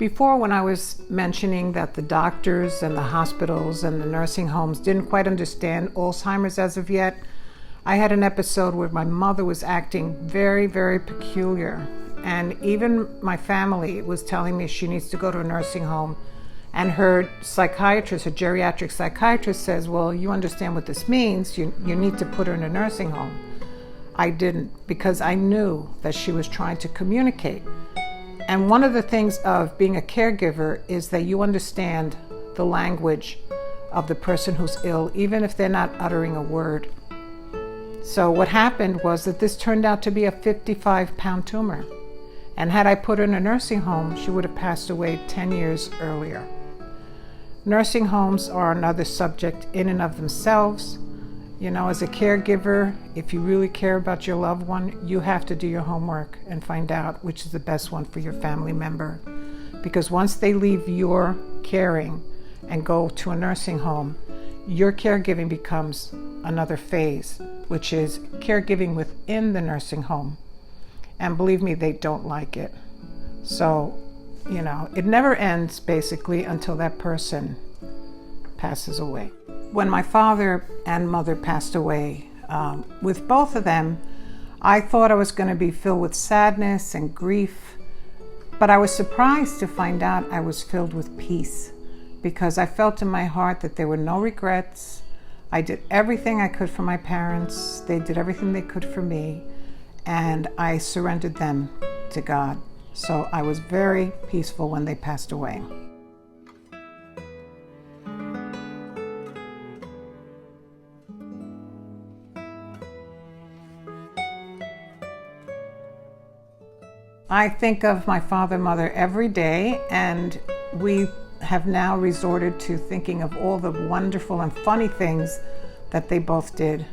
Before, when I was mentioning that the doctors and the hospitals and the nursing homes didn't quite understand Alzheimer's as of yet, I had an episode where my mother was acting very, very peculiar. And even my family was telling me she needs to go to a nursing home. And her psychiatrist, her geriatric psychiatrist says, well, you understand what this means. You need to put her in a nursing home. I didn't, because I knew that she was trying to communicate. And one of the things of being a caregiver is that you understand the language of the person who's ill, even if they're not uttering a word. So what happened was that this turned out to be a 55-pound tumor. And had I put her in a nursing home, she would have passed away 10 years earlier. Nursing homes are another subject in and of themselves. You know, as a caregiver, if you really care about your loved one, you have to do your homework and find out which is the best one for your family member. Because once they leave your caring and go to a nursing home, your caregiving becomes another phase, which is caregiving within the nursing home. And believe me, they don't like it. So, you know, it never ends basically until that person passes away. When my father and mother passed away, with both of them, I thought I was going to be filled with sadness and grief, but I was surprised to find out I was filled with peace, because I felt in my heart that there were no regrets. I did everything I could for my parents. They did everything they could for me, and I surrendered them to God. So I was very peaceful when they passed away. I think of my father and mother every day, and we have now resorted to thinking of all the wonderful and funny things that they both did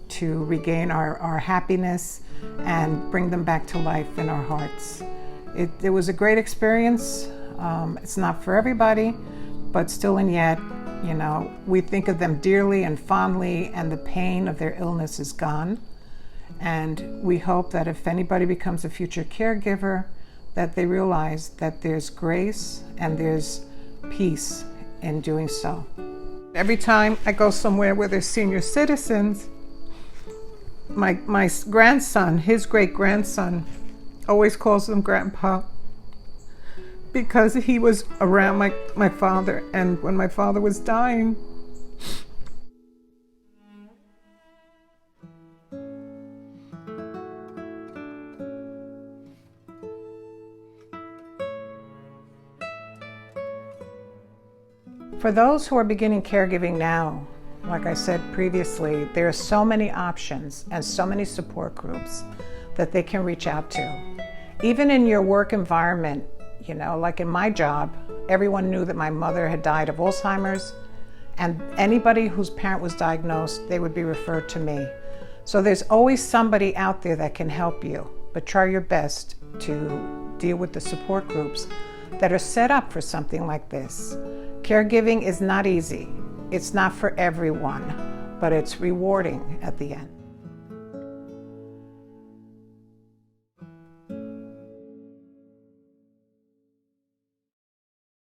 to regain our happiness and bring them back to life in our hearts. It was a great experience. It's not for everybody, but still and yet, you know, we think of them dearly and fondly, and the pain of their illness is gone. And we hope that if anybody becomes a future caregiver, that they realize that there's grace and there's peace in doing so. Every time I go somewhere where there's senior citizens, my grandson, his great-grandson, always calls him Grandpa, because he was around my father, and when my father was dying, for those who are beginning caregiving now, like I said previously, there are so many options and so many support groups that they can reach out to. Even in your work environment, you know, like in my job, everyone knew that my mother had died of Alzheimer's, and anybody whose parent was diagnosed, they would be referred to me. So there's always somebody out there that can help you, but try your best to deal with the support groups that are set up for something like this. Caregiving is not easy. It's not for everyone, but it's rewarding at the end.